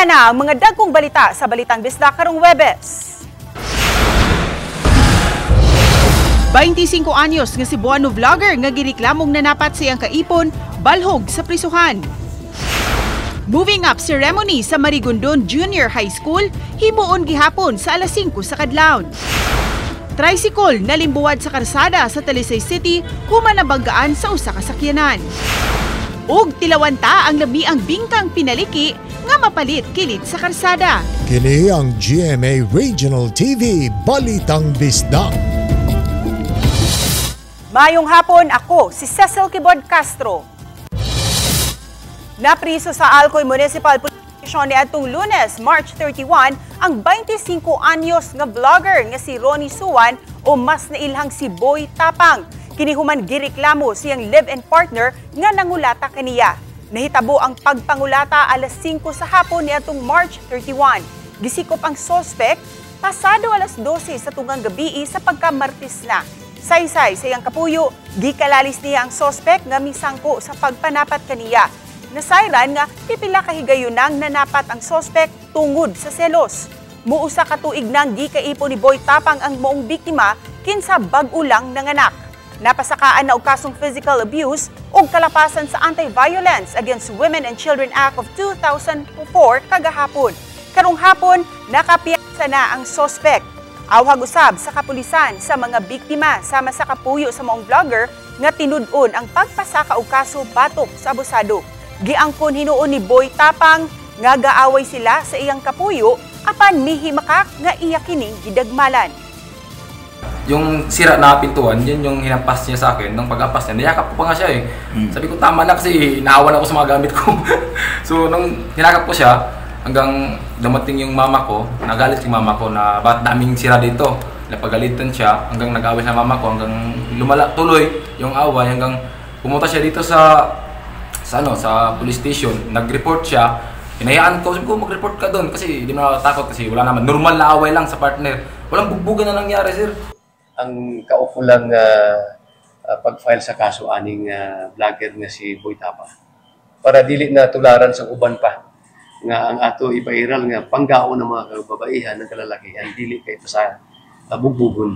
Yan na ang mga dagkong balita sa Balitang Bisda karong Huwebes. 25 anyos nga Cebuano vlogger nga gireklamong nanapat siyang kaipon balhog sa prisuhan. Moving up ceremony sa Marigondon Junior High School himuon gihapon sa alas 5 sa kadlawon. Tricycle nalimbuwad sa karsada sa Talisay City human nabanggaan sa usa ka sakyanan. Ug tilawanta ang labiang bingkang pinaliki nga mapalit kilid sa karsada. Kini ang GMA Regional TV Balitang Bisda. Mayong hapon, ako si Cecil Kibod Castro. Napriso sa Alcoy Municipal Police Station niadtong Lunes, March 31, ang 25 anyos nga vlogger nga si Ronnie Suwan o mas nailhang si Boy Tapang. Kinihuman gireklamo siyang live-in partner nga nangulata kaniya. Nahitabo ang pagpangulata alas 5 sa hapon niadtong March 31. Gisikop ang suspect pasado alas 12 sa tungang gabi sa pagkamartis na. Saysay sa iyang kapuyo, gikalalis niya ang suspect nga misangko sa pagpanapat kaniya. Nasayran nga pipila ka higayunang nanapat ang suspect tungod sa selos. Muusa ka tuig nang gikaipon ni Boy Tapang ang moong biktima kinsa bag-o lang nanganak. Napasakaan na og kasong physical abuse ug kalapasan sa Anti-Violence Against Women and Children Act of 2004 kagahapon. Karong hapon, nakapiyasa na ang suspect. Awhag usab sa kapulisan sa mga biktima sama sa kapuyo sa moong vlogger nga tinud-on ang pagpasaka og kaso batok sa abusado. Giangkon hinuon ni Boy Tapang nga gaaway sila sa iyang kapuyo apan mihimakak nga iya kining gidagmalan. Yung sira na pintuan, yun yung hinampas niya sa akin. Nung pag-ampas niya, niyakap ko pa nga siya eh. Sabi ko tama na kasi naawan ako sa mga gamit ko. So nung hinakap ko siya, hanggang dumating yung mama ko, nagalit yung mama ko na ba't daming sira dito. Napagalitan siya, hanggang nag-away sa mama ko, hanggang lumala tuloy yung away, hanggang pumunta siya dito sa police station. Nag-report siya, hinayaan ko, sabi ko mag-report ka doon kasi hindi mo nakatakot kasi wala naman. Normal na away lang sa partner. Walang bugbugan na nangyari, sir. Ang kaupo lang pag-file sa kaso aning vlogger nga si Boy Tapang. Para dili na tularan sa uban pa nga ang ato iba-iral nga panggaon ng mga kababaihan ng kalalakihan dili kay sa bugbugon.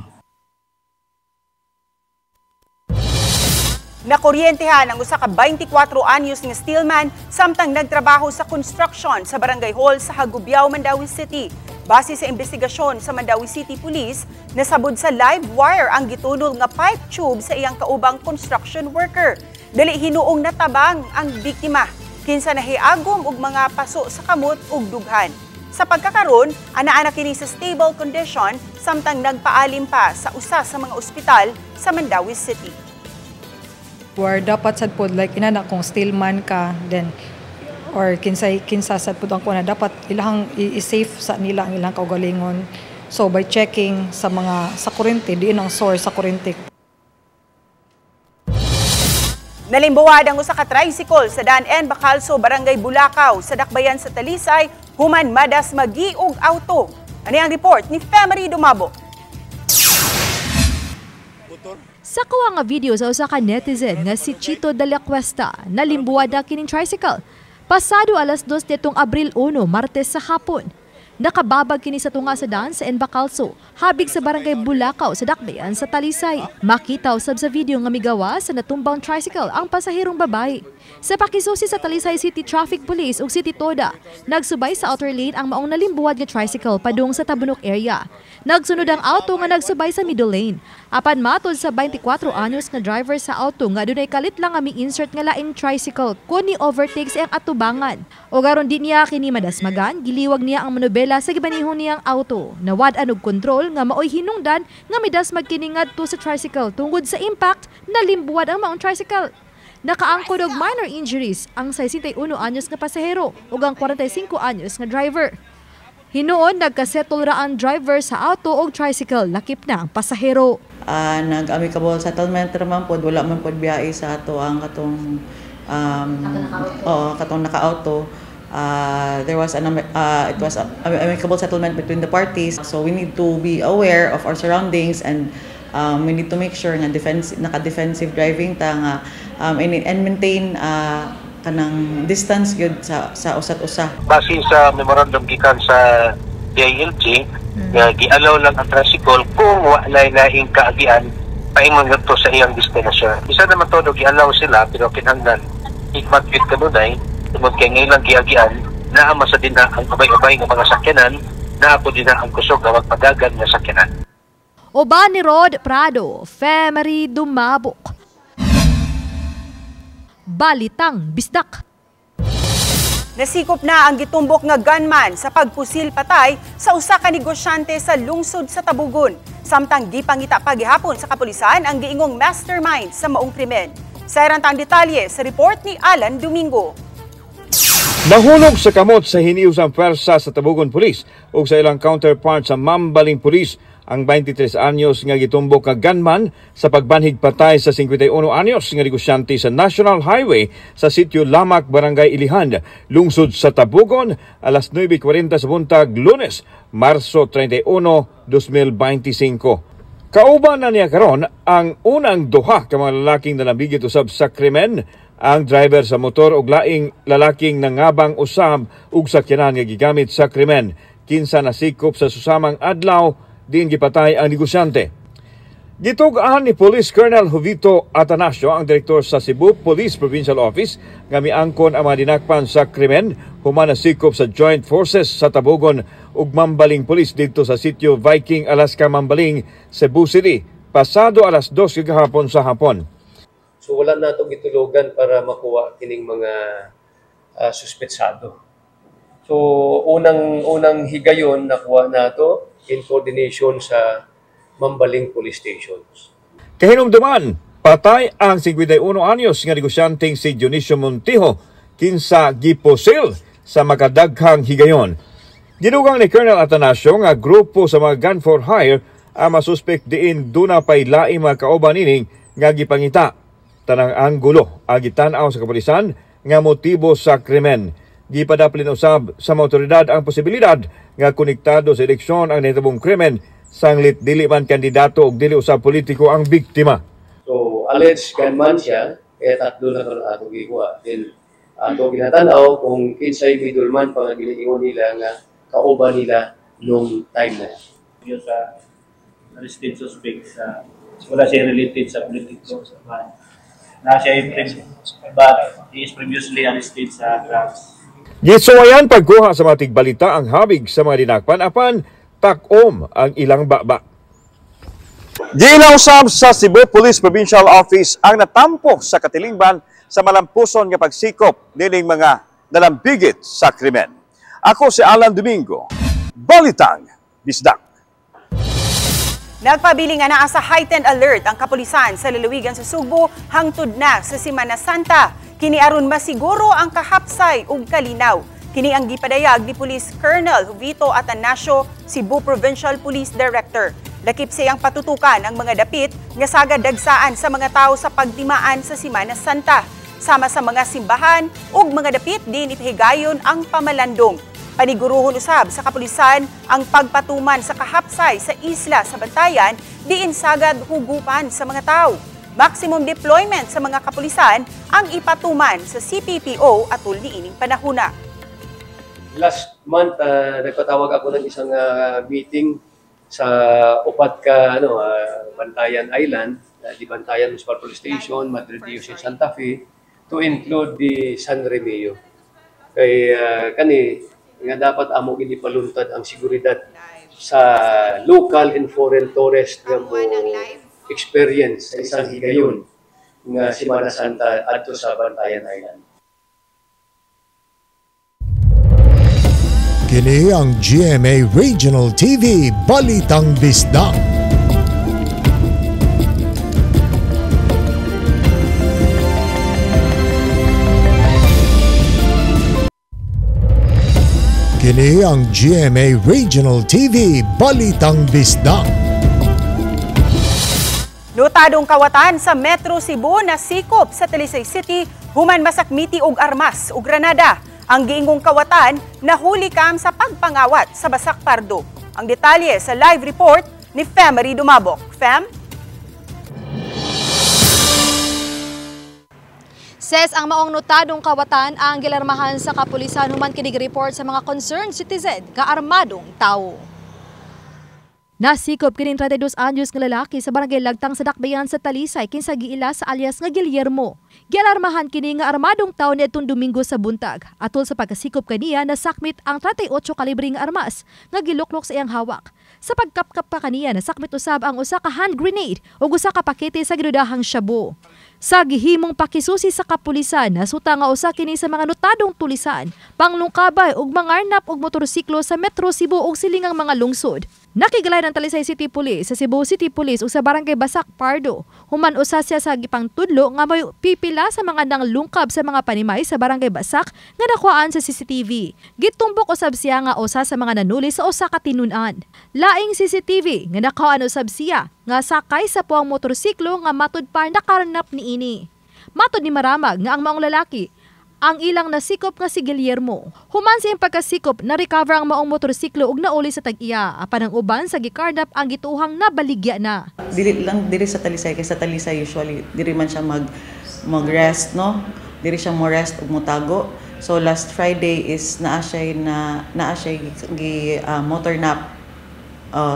Nakuryentehan ang usa ka 24 anyos nga steelman samtang nagtrabaho sa construction sa Barangay Hall sa Hagubiao, Mandawi City. Base sa investigasyon sa Mandawi City Police, nasabod sa live wire ang gitunol nga pipe tube sa iyang kaubang construction worker. Dali hinuong natabang ang biktima. Kinsa nahiagom og mga paso sa kamot ug dughan. Sa pagkakaron, ana-ana kini sa stable condition samtang nagpaalim pa sa usa sa mga ospital sa Mandawi City. Or dapat sad pod like inana kung steelman ka then or kinsa sad pod ang kuna dapat ilahang i-safe sa nila ang ilang kaugalingon. So by checking sa kuryente diin ang source sa kuryente. Nalimbuwad ang usa ka tricycle sa Daan N. Bacalso, Barangay Bulacau sa Dakbayan sa Talisay human madas magi og auto. Ani ang report ni Femery Dumabo. Sa kuha nga video sa usa ka netizen nga si Chito de la Cuesta, nalimbuwad na kining tricycle. Pasado alas 2 nitong Abril 1, Martes sa hapon. Nakababag kini sa tunga sa daan sa Bacalso, habig sa Barangay Bulacau sa Dakbayan sa Talisay. Makita usab sa video nga migawa sa natumbang tricycle ang pasahirong babae. Sa pakisusi sa Talisay City Traffic Police ug City Toda, nagsubay sa outer lane ang maong nalimbuwad nga tricycle padung sa Tabunok area. Nagsunod ang auto nga nagsubay sa middle lane. Apan matod sa 24 anyos nga driver sa auto nga dunay kalit lang nga mi-insert nga laing tricycle kun ni overtake sa iyang atubangan. O garon di niya kini madasmagan, giliwag niya ang manobela sa gibanihon niyang auto. Nawad-an og kontrol nga maoy hinungdan nga midasmag kini ngadto sa tricycle tungod sa impact nalimbuwad ang maong tricycle. Nakaangkod og minor injuries ang 61 anyos nga pasahero ug ang 45 anyos nga driver. Hinuon nagkasettle ra ang driver sa auto o tricycle, lakip na ang pasahero. Nag-amicable settlement naman po, wala man po biyahe sa ato ang katong naka-auto. There was it was an amicable settlement between the parties. So we need to be aware of our surroundings and we need to make sure nga naka-defensive driving ta nga and maintain kanang distance gyud sa usat usa. Base sa memorandum gikan sa DILG, gialaw lang ang tricycle kung wala laing kaagian paingon ngadto sa iyang destinasyon. Isa naman todo gialaw sila pero kinahanglan igmagpit kanunay tungod kay ngayon giagian naa sa din ang abay-abay nga mga sakyanan, naa po din ang kusog nga magpadagan nga sakyanan. Oba ni Rod Prado, Femery Dumabok. Balitang Bisdak. Nasikop na ang gitumbok nga gunman sa pagpusil patay sa usa ka negosyante sa lungsod sa Tabugon. Samtang gipangita pa gihapon sa kapulisan ang giingong mastermind sa maong krimen. Sayrantang detalye sa report ni Alan Domingo. Nahulog sa kamot sa hiniusang pwersa sa Tabugon Police o sa ilang counterpart sa Mambaling Police ang 23 anyos nga gitumbok nga gunman sa pagbanhig patay sa 51 anyos nga negosyante sa National Highway sa sitio Lamak, Barangay Ilihan, lungsod sa Tabugon, alas 9:40 sa buntag Lunes, Marso 31, 2025. Kauban na niya karon ang unang duha ka mga lalaking nalambigit usab sa krimen, ang driver sa motor ug laing lalaking nangabang usab ug sakyanan nga gigamit sa krimen. Kinsa nasikop sa susamang adlaw din gipatay ang negosyante. Gitugaan ni Police Colonel Jovito Atanasio, ang direktor sa Cebu Police Provincial Office, nga miangkon ang mga dinakpan sa krimen human nasikop sa Joint Forces sa Tabugon ug Mambaling Police dito sa sitio Viking, Alaska, Mambaling, Cebu City, pasado alas 2 gahapon sa hapon. So wala na itong itulugan para makuha kining mga suspetsado. So unang higayon nakuha na ito in coordination sa Mambaling Police Stations. Kahinumduman, patay ang 51 anyos nga negosyanteng si Dionisio Montijo kinsa giposil sa makadaghang higayon. Gidugang ni Colonel Atanasio nga grupo sa mga gun for hire ang masuspek diin duna pay laing mga kauban ining nga gipangita. Tanang anggulo ang gitan-aw sa kapulisan nga motibo sa krimen. Gipadaplin usab sa mga otoridad ang posibilidad nga konektado sa eleksyon ang nahitabong krimen, sanglit dili man kandidato ug dili usab politiko ang biktima. So alleged gunman siya, kaya tatlo na karon ato gikuha. Then ato ginatanaw kung kinsay middleman pa nga giliingon nila nga kauban nila nung time na. Yung sa arrested suspect sa wala siya related sa politiko sa bahay. He is previously arrested sa drugs. Gisuwayan pagkuha sa mga tigbalita ang habig sa mga dinakpan apan takom ang ilang baba. Ginausab sa Cebu Police Provincial Office ang natampo sa katilingban sa malampuson nga pagsikop nining mga nalambigit sa krimen. Ako si Alan Domingo, Balitang Bisdak. Nagpabiling nga naa sa heightened alert ang kapulisan sa lalawigan sa Subo hangtod na sa Semana Santa. Kini aron masiguro ang kahapsay ug kalinaw. Kini ang gipadayag ni Police Colonel Jovito Atanasio, Cebu Provincial Police Director. Lakip siyang patutukan ang mga dapit nga sagad dagsaan sa mga tao sa pagtimaan sa Semana Santa. Sama sa mga simbahan ug mga dapit din ipahigayon ang pamalandong. Paniguruhon usab sa kapulisan ang pagpatuman sa kahapsay sa isla sa Bantayan diin sagad hugupan sa mga tao. Maximum deployment sa mga kapulisan ang ipatuman sa CPPO atul niining panahuna. Last month, nagpatawag ako ng isang meeting sa upat ka Bantayan Island, di Bantayan Municipal Police Station, Madrid Diocese Santa Fe, to include the San Remeo. Kaya nga dapat amo ginipaluntad ang seguridad sa local and foreign tourist nga mo experience sa isang higayon nga Semana Santa adto sa Bantayan Island. Kini ang GMA Regional TV Balitang Bisdak. Kini ang GMA Regional TV Balitang Bisdak. Notadong kawatan sa Metro Cebu na sikop sa Talisay City human masakmiti og armas ug granada. Ang giingong kawatan nahuli kam sa pagpangawat sa Basak Pardo. Ang detalye sa live report ni Femery Dumabok. Fem? Says ang maong notadong kawatan ang gilarmahan sa kapulisan human kinig report sa mga concerned citizen nga armadong tao. Nasikop kining 32 anyos nga lalaki sa barangay Lagtang sa Dakbayan sa Talisay kinsa giila sa alias nga Guillermo. Gialarmahan kini nga armadong tao niadtong Domingo sa buntag. Atol sa pagkasikop kaniya nasakmit ang 38 kalibre nga armas nga giluklok sa iyang hawak. Sa pagkapkap pa kaniya nasakmit usab ang usa ka hand grenade ug usa ka pakete sa ginudahang shabu. Sa gihimong pakisusi sa kapulisan, nasuta nga usa kini sa mga notadong tulisan, panglungkabay ug mangarnap og motorsiklo sa Metro Cebu ug silingang mga lungsod. Nakigalay ng Talisay City Police sa Cebu City Police ug sa Barangay Basak Pardo. Human usa siya sa gipang tudlo nga may pipila sa mga nanglungkab sa mga panimay sa Barangay Basak nga nakuhaan sa CCTV. Gitumbok usab siya nga usa sa mga nanuli sa usa ka tinun-an. Laing CCTV nga nakuhaan usab siya nga sakay sa puang motorsiklo nga matud pa nakaranap ni ini. Matud ni Maramag nga ang maong lalaki ang ilang nasikop nga si Guillermo. Human sa iyang pagkasikop, na-recover ang maong motorsiklo ug nauli sa tag-iya. Apan ang uban sa gikarnap ang gituhang nabaligya na. Dili sa Talisay, kay sa Talisay usually diri man siya mag-rest, no? Diri siya mo rest ug motago. So last Friday is naa siya motor nap.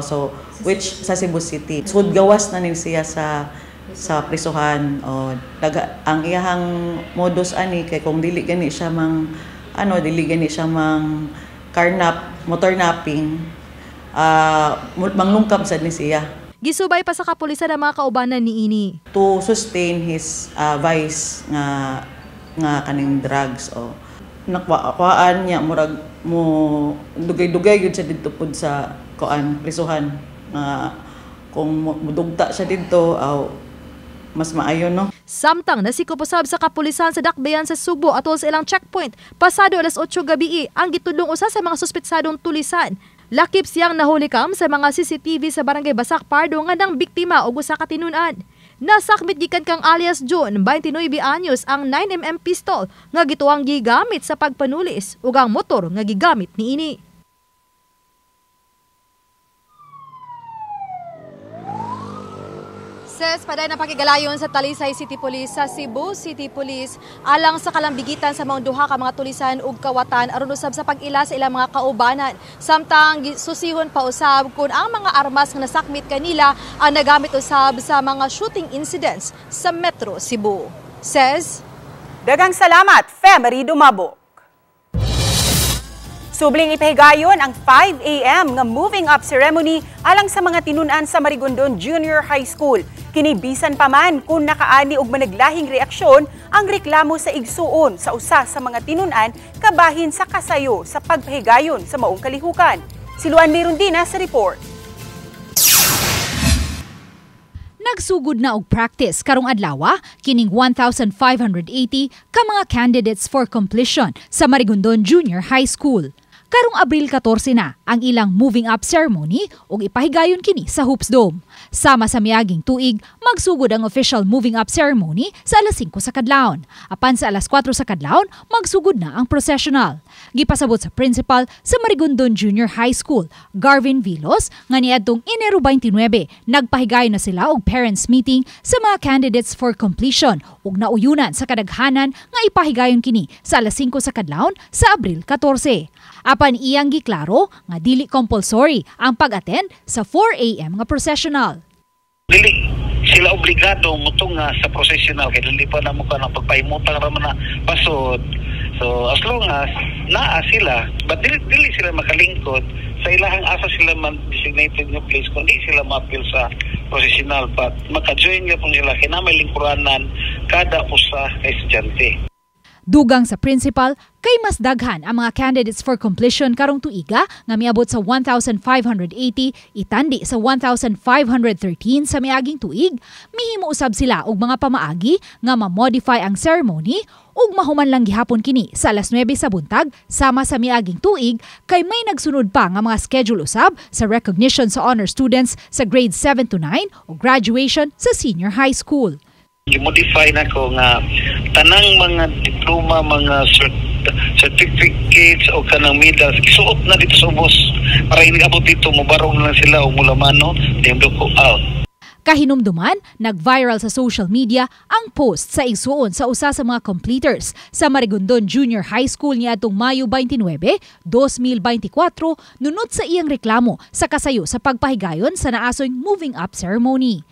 So which sa Cebu City. So gawas na nin siya sa prisuhan. Ang iyahang modus ani kay kung dili gani siya mang carnap, motor napping, manglungkab sad ni siya. Gisubay pa sa kapulisan ang mga kaubanan ni ini to sustain his vice nga kaning drugs nakwaan niya murag mo dugay-dugay gyud siya didto pud sa prisuhan kung mudugta siya didto mas maayo, no? Samtang nasikop usab sa kapulisan sa Dakbayan sa Subo atol sa ilang checkpoint pasado alas 8 gabi ang gitudlong usa sa mga suspetsadong tulisan. Lakip siyang nahulikam sa mga CCTV sa Barangay Basak Pardo nga nang biktima og usa ka tinun-an. Nasakmit gikan kang alias John, 29 anyos ang 9mm pistol nga gituang gigamit sa pagpanulis ug ang motor nga gigamit ni ini. Ses, paday na pakigalayon sa Talisay City Police sa Cebu City Police alang sa kalambigitan sa mga duha ka mga tulisan ug kawatan aron usab sa pag-ila sa ilang mga kaubanan. Samtang susihon pa usab kung ang mga armas nga nasakmit kanila ang nagamit usab sa mga shooting incidents sa Metro Cebu. Ses, daghang salamat, Femery Dumabok. Subling ipahigayon ang 5 a.m. nga moving up ceremony alang sa mga tinun-an sa Marigondon Junior High School. Kinibisan pa man kung nakaani og managlahing reaksyon ang reklamo sa igsuon sa usa sa mga tinun-an kabahin sa kasayo sa pagpahigayon sa maong kalihukan. Si Luan Mirundina sa report. Nagsugod na og practice karong adlaw kining 1,580 ka mga candidates for completion sa Marigondon Junior High School. Karong Abril 14 na ang ilang moving up ceremony ug ipahigayon kini sa Hoops Dome. Sama sa miaging tuig, magsugod ang official moving up ceremony sa alas 5 sa kadlawon. Apan sa alas 4 sa kadlawon, magsugod na ang processional. Gipasabot sa principal sa Marigondon Junior High School, Garvin Vilos, nga niadtong Enero 29, nagpahigayon na sila og parents meeting sa mga candidates for completion ug nauyunan sa kadaghanan nga ipahigayon kini sa alas 5 sa kadlawon sa Abril 14. Apan iyang giklaro nga dili compulsory ang pag-attend sa 4 a.m. nga processional. Dili sila obligado mutong sa processional kay dili pa namo ka nang pagpahimutang ra man na pasod. So as long as naa sila, but dili sila makalingkod sa ilahang asa sila man designated nga place kundi sila ma-appeal sa processional, but maka-join nga po sila kinamay lingkuranan kada usa ka estudyante. Dugang sa principal, kay mas daghan ang mga candidates for completion karong tuiga nga miabot sa 1,580 itandi sa 1,513 sa miaging tuig, mihimo usab sila og mga pamaagi nga ma-modify ang ceremony ug mahuman lang gihapon kini sa alas 9 sa buntag sama sa miaging tuig kay may nagsunod pa nga mga schedule usab sa recognition sa honor students sa grade 7 to 9 o graduation sa senior high school. I-modify na ko nga tanang mga diploma, mga certificates o kanang medals isuot na dito sa ubos para hindi abot dito mubarong na lang sila o mulamano then ko out. Kahinumduman, nag-viral sa social media ang post sa igsuon sa usa sa mga completers sa Marigondon Junior High School niadtong Mayo 29, 2024 nunot sa iyang reklamo sa kasayo sa pagpahigayon sa naasoy moving up ceremony.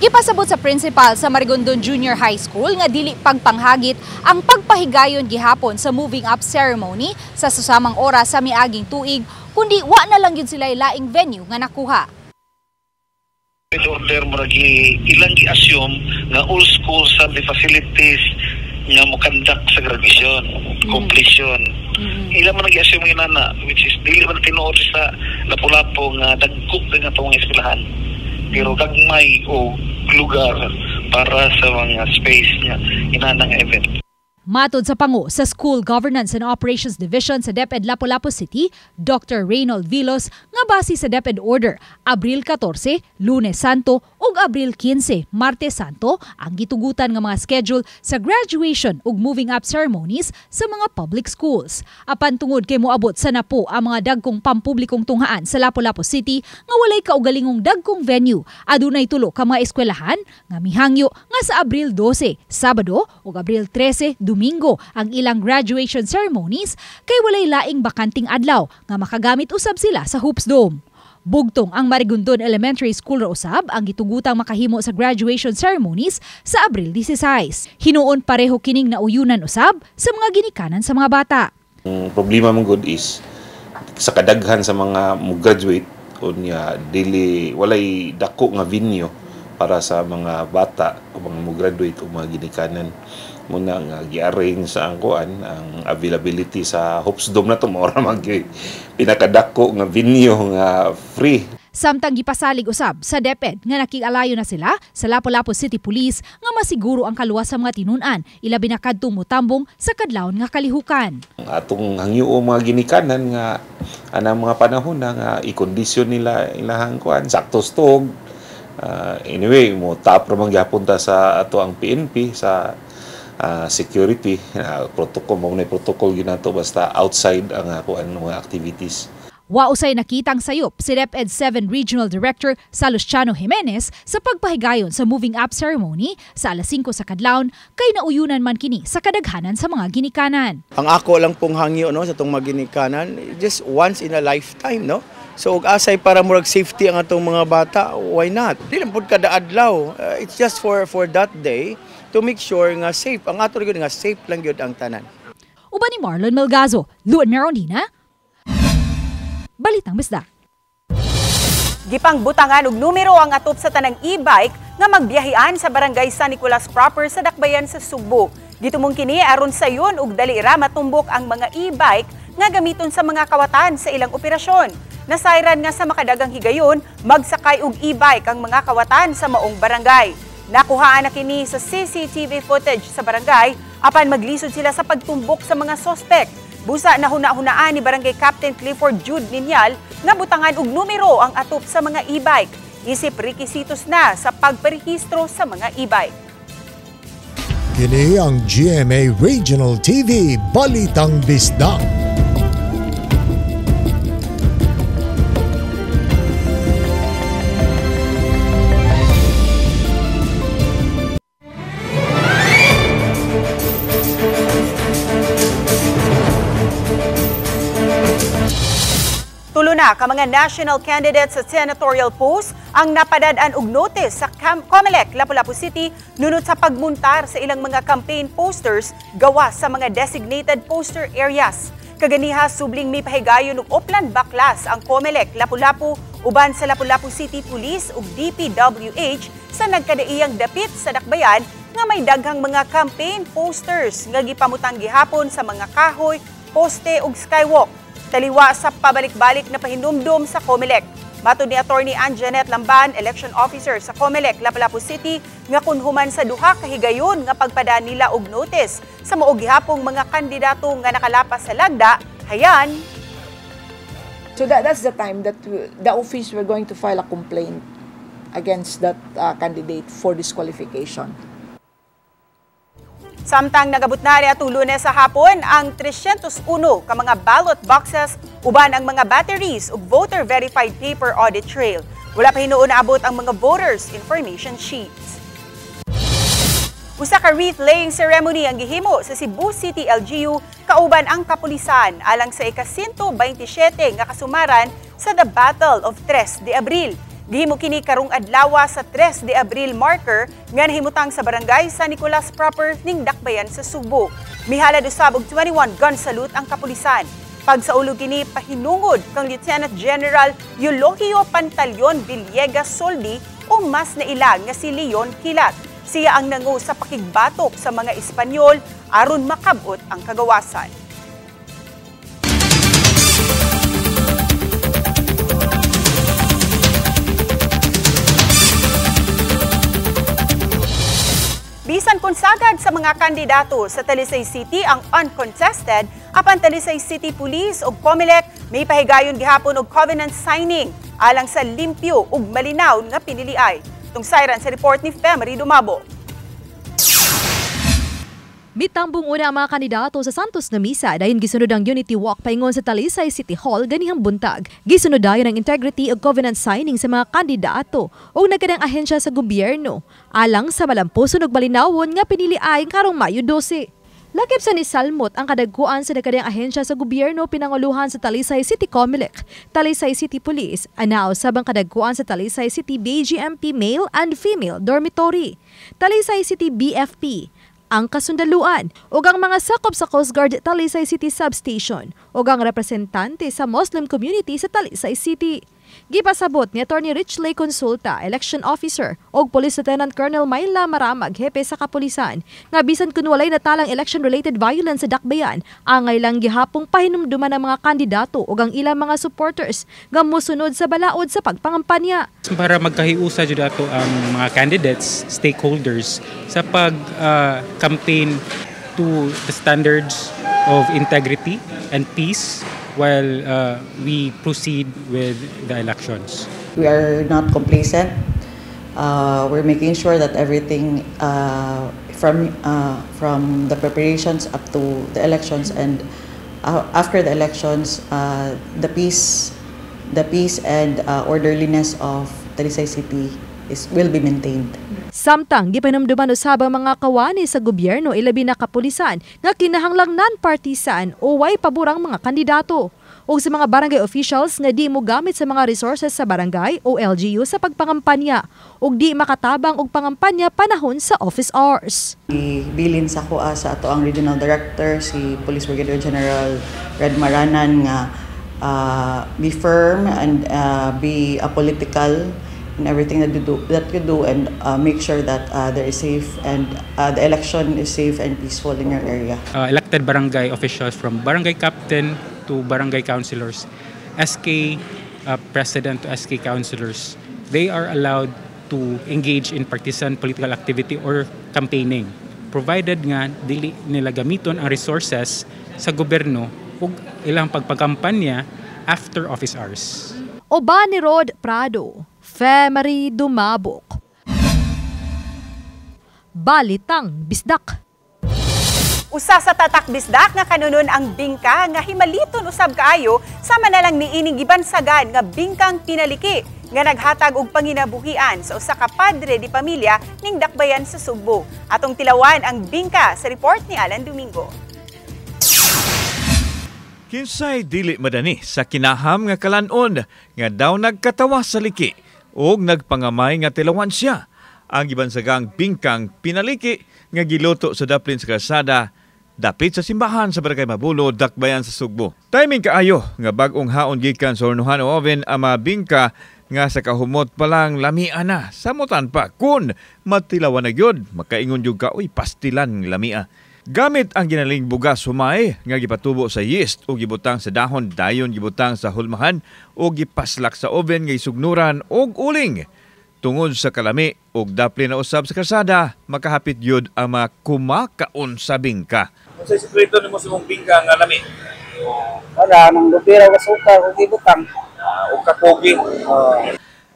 Gipasabot sa principal sa Marigondon Junior High School nga dili pagpanghagit ang pagpahigayon gihapon sa moving up ceremony sa susamang oras sa miaging tuig, kundi wa na lang yun sila laing venue nga nakuha. Order mo ilang gi-assume nga all schools have the facilities nga mo conduct sa graduation, completion. Ilang mo nag-i-assume nga na, which is dili man tinuod sa Lapu-Lapu nga dagkop nga itong eskwelahan. Pero gagmay o lugar para sa mga space niya inanang event. Matod sa pangu sa School Governance and Operations Division sa DepEd Lapu-Lapu City, Dr. Reynold Vilos, nga base sa DepEd Order, Abril 14, Lunes Santo ug Abril 15, Martes Santo ang gitugutan nga mga schedule sa graduation ug moving up ceremonies sa mga public schools. Apan tungod kay moabot sa napo ang mga dagkong pampublikong tunghaan sa Lapu-Lapu City nga walay kaugalingong dagkong venue, adunay tulo ka mga eskwelahan nga mihangyo nga sa Abril 12, Sabado ug Abril 13, Domingo ang ilang graduation ceremonies kay walay laing bakanting adlaw nga makagamit usab sila sa Hoops Dome. Bugtong ang Marigondon Elementary School ra usab ang gitugutang makahimo sa graduation ceremonies sa Abril 16. Hinuon pareho kining nauyunan usab sa mga ginikanan sa mga bata. Ang problema mong good is sa kadaghan sa mga mo-graduate unya dili walay dako nga venue para sa mga bata o mga mo-graduate o mga ginikanan. Muna nga gi-arrange sa angkuan ang availability sa Hoops Dome na to mao ra mag pinakadako nga venue nga free. Samtang gipasalig usab sa DepEd nga nakig-alayo na sila sa Lapu-Lapu City Police nga masiguro ang kaluwas sa mga tinun-an ilabi na kadtong motambong sa kadlawon nga kalihukan. Atong hangyo mga ginikanan nga anang mga panahon na nga i-kondisyon nila ilahang kuan sakto stog. Anyway, mo tap ra man gyapon ta sa ato ang PNP sa security protocol mo na protocol ginato basta outside ang mga activities. Wa usay nakitang sayop si DepEd 7 Regional Director Salustiano Jimenez sa pagpahigayon sa moving up ceremony sa alas 5 sa kadlawon kay nauyunan man kini sa kadaghanan sa mga ginikanan. Ang ako lang pong hangyo no sa tong mga ginikanan just once in a lifetime no. So ug asay para murag safety ang atong mga bata, why not? Dili lang pud kada adlaw. It's just for that day to make sure nga safe. Ang ato gyud nga safe lang gyud ang tanan. Uban ni Marlon Melgazo, Luan Merondina, Balitang Bisdak. Gipang butangan og numero ang atop sa tanang e-bike nga magbiyahean sa Barangay San Nicolas proper sa Dakbayan sa Sugbo. Gitumong kini aron sayon og dali ra matumbok ang mga e-bike nga gamiton sa mga kawatan sa ilang operasyon. Nasayran nga sa makadagang higayon, magsakay og e-bike ang mga kawatan sa maong barangay. Nakuhaan na kini sa CCTV footage sa barangay apan maglisod sila sa pagtumbok sa mga sospek. Busa na huna-hunaan ni Barangay Captain Clifford Jude Linyal nga butangan og numero ang atop sa mga e-bike. Isip rekisitos na sa pagparehistro sa mga e-bike. Kini ang GMA Regional TV Balitang Bisdak. Tulo na ka mga national candidates sa senatorial post ang napadad-an og notice sa COMELEC Lapu-Lapu City nunot sa pagmuntar sa ilang mga campaign posters gawas sa mga designated poster areas. Kaganiha subling may pahigayon og Oplan Baklas ang COMELEC Lapu-Lapu uban sa Lapu-Lapu City Police ug DPWH sa nagkadaiyang dapit sa Dakbayan nga may daghang mga campaign posters nga gipamutang gihapon sa mga kahoy, poste ug skywalk. Taliwa sa pabalik-balik na pahinumdum sa COMELEC. Matod ni Attorney Anjanette Lamban, Election Officer sa COMELEC Lapu-Lapu City, nga kunhuman sa duha kahigayon nga pagpadaan nila og notice sa maog gihapong mga kandidato nga nakalapas sa lagda, hayan. So that's the time that the office we're going to file a complaint against that candidate for disqualification. Samtang nagabot na rin atong Lunes sa hapon ang 301 ka mga ballot boxes uban ang mga batteries ug voter verified paper audit trail. Wala pa hinuon naabot ang mga voters information sheets. Usa ka wreath-laying ceremony ang gihimo sa Cebu City LGU kauban ang kapulisan alang sa ika-127 nga kasumaran sa The Battle of 3 de Abril. Gihimo kini karong adlaw sa 3 de Abril marker nga nahimutang sa barangay San Nicolas proper ning Dakbayan sa Subo. Mihalad usab og 21 gun salute ang kapulisan. Pagsaulog kini pahinungod kang Lieutenant General Eulogio Pantaleon Villegas Soldi o mas nailang nga si Leon Kilat. Siya ang nangu sa pakigbatok sa mga Espanyol aron makabot ang kagawasan. Bisan kung sagad sa mga kandidato sa Talisay City ang uncontested, apan Talisay City Police o COMELEC may pahigayon gihapon og covenant signing alang sa limpyo ug malinaw nga piniliay. Tungsiran sa report ni Femery Dumabo. Mitambong una ang mga kandidato sa Santos na Misa dayon gisunod ang Unity Walk paingon sa Talisay City Hall ganihang buntag. Gisunod dayon ang integrity ug covenant signing sa mga kandidato ug nagkadang ahensya sa gobyerno alang sa malampuson ug malinawon nga piniliay karong Mayo 12. Lakip sa ni Salmot ang kadagkuan sa nakadang ahensya sa gobyerno pinanguluhan sa Talisay City COMELEC, Talisay City Police, anaw sabang kadagkuan sa Talisay City BGMP Male and Female Dormitory, Talisay City BFP, ang kasundaluan ug ang mga sakop sa Coast Guard Talisay City Substation ug ang representante sa Muslim community sa Talisay City. Gipasabot ni Attorney Richley Consulta, Election Officer, og Police Lieutenant Colonel Myla Maramag, hepe sa kapulisan, nga bisan kun walay natalang election-related violence sa Dakbayan, angay lang gihapong pahinumduman ang mga kandidato ug ang ilang mga supporters nga mosunod sa balaod sa pagpangampanya. Para magkahiusa jud ato ang mga candidates, stakeholders sa pag-campaign to the standards of integrity and peace while we proceed with the elections. We are not complacent. We're making sure that everything from the preparations up to the elections and after the elections, the peace and orderliness of Talisay City will be maintained. Samtang gipahinumduman usab ang mga kawani sa gobyerno ilabi na kapulisan nga kinahanglang non-partisan o way paborang mga kandidato o sa mga barangay officials nga di mo gamit sa mga resources sa barangay o LGU sa pagpangampanya o di makatabang og pangampanya panahon sa office hours. Ibilin sa kuha sa ato ang Regional Director si Police Brigadier General Red Maranan nga be firm and be apolitical in everything that you do and make sure that there is safe and the election is safe and peaceful in your area. Elected barangay officials from barangay captain to barangay councilors, SK president to SK councilors, they are allowed to engage in partisan political activity or campaigning provided nga dili nila gamiton ang resources sa gobyerno ug ilang pagpagkampanya after office hours. Oba ni Rod Prado, Femery Dumabok. Balitang Bisdak. Usa sa tatak bisdak nga kanunon ang bingka nga himaliton usab kaayo sama na lang niining gibansagan nga bingkang pinaliki nga naghatag og panginabuhian sa usa ka padre di pamilya ning Dakbayan sa Subo. Atong tilawan ang bingka sa report ni Alan Domingo. Kinsay dili madani sa kinaham nga kalanon nga daw nagkatawa sa liki og nagpangamay nga tilawan siya. Ang gibansagang bingkang pinaliki nga giluto sa daplin sa kalsada dapit sa simbahan sa Barangay Mabulo, Dakbayan sa Sugbo. Timing kaayo nga bag-ong haon gikan sa hornuhan o oven ang mga bingka nga sa kahumot pa lang lamia na. Samutan pa kun matilawan na gyud makaingon jud ka uy pastilan ng lamia. Gamit ang ginaling bugas humay nga gipatubo sa yeast o gibutang sa dahon dayon gibutang sa hulmahan o gipaslak sa oven nga isugnuran og uling. Tungod sa kalami og daplin na usab sa kalsada, makahapit yun ang mga kumakaon sa bingka. Ano sa sikreto ni mo sa mong bingka nga lami? Wala, nang lupira ka suka, kung ibutang. O kapogi.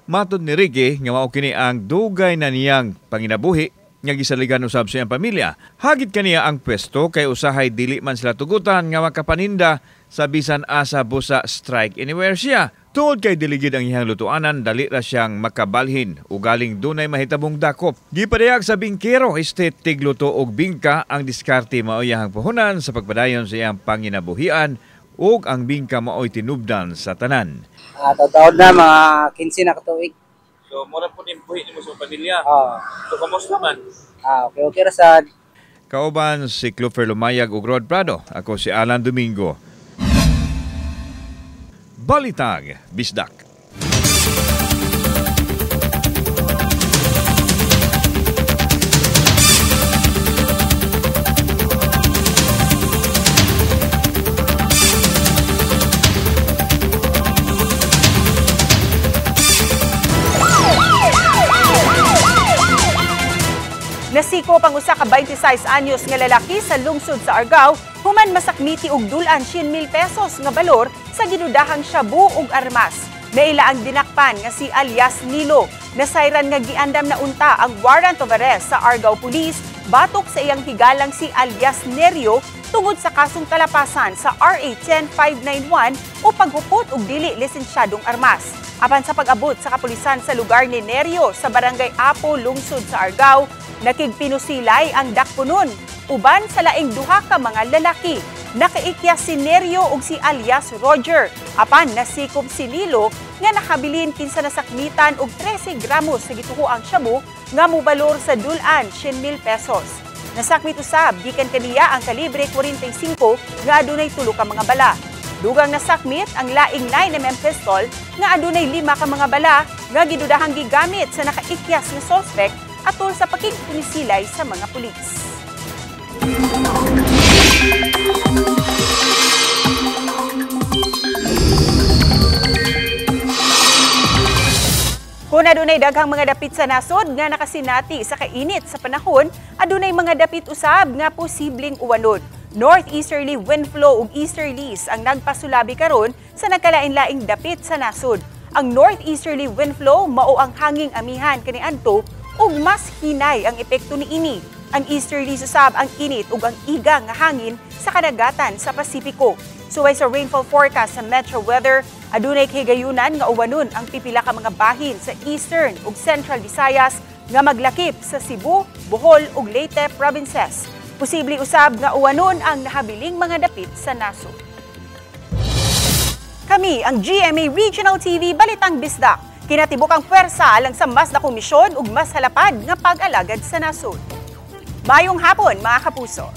Matod ni Ricky nga mao kini ang dugay na niyang panginabuhi nga gisaligan usab sa iyang pamilya. Hagit kaniya ang pwesto kay usahay dili man sila tugutan nga makapaninda sa bisan asa busa strike anywhere siya Tungod kay diligid ang iyang lutuanan, dali ra siyang makabalhin ugaling dunay mahitabong dakop. Gipadayag sa bingkero estate tigluto og bingka ang diskarte mao iyang puhunan sa pagpadayon sa iyang panginabuhian ug ang bingka mao'y tinubdan sa tanan. Taon na mga 15 na katuig. So, mura po din buhi mo sa pamilya. So, kamusta man? Okay ra sad. Kauban si Clover Lumayag ug Rod Prado. Ako si Alan Domingo. Balitang Bisdak. Nasiko pang usa ka 26 anyos nga lalaki sa lungsod sa Argao human masakmiti og dulan 100,000 pesos nga balor sa ginudahang shabu ug armas. Naila ang dinakpan nga si alias Nilo. Nasayran nga giandam na unta ang warrant of arrest sa Argao Police batok sa iyang higalang si alias Nerio tungod sa kasong kalapasan sa RA 10591 o paghupot og dili lisensyadong armas. Apan sa pag-abot sa kapulisan sa lugar ni Nerio sa barangay Apo, lungsod sa Argao, nakigpinusilay ang dakpunon. Uban sa laing duha ka mga lalaki, nakaikyas si Nerio ug si alias Roger. Apan nasikop si Lilo nga nakabilin kinsa nasakmitan og 13 gramos sa gituhuang shabu nga mobalor sa dulan 100,000 pesos. Nasakmit usab gikan kaniya ang kalibre 45 nga adunay 3 ka mga bala. Dugang nasakmit ang laing 9mm pistol nga adunay 5 ka mga bala nga gidudahang gigamit sa nakaikyas nga suspect atol sa pakigpunisilay sa mga pulis. Kung adunay daghang mga dapit sa nasod nga nakasinati sa kainit sa panahon, adunay mga dapit usab nga posibleng uwanod. Northeasterly wind flow ug easterlies ang nagpasulabi karon sa nagkalain-laing dapit sa nasod. Ang northeasterly wind flow mao ang hanging amihan kaniadto ug mas hinay ang epekto niini. Ang easterlies usab ang init ug ang iga nga hangin sa kadagatan sa Pasipiko. Suway sa rainfall forecast sa Metro Weather, adunay kahigayunan nga uwanon ang pipila ka mga bahin sa Eastern ug Central Visayas nga maglakip sa Cebu, Bohol ug Leyte provinces. Posible usab nga uwanon ang nahabiling mga dapit sa nasod. Kami ang GMA Regional TV Balitang Bisdak. Kinatibok ang pwersa alang sa mas na komisyon ug mas halapad nga pag-alagad sa nasod. Mayong hapon mga kapuso.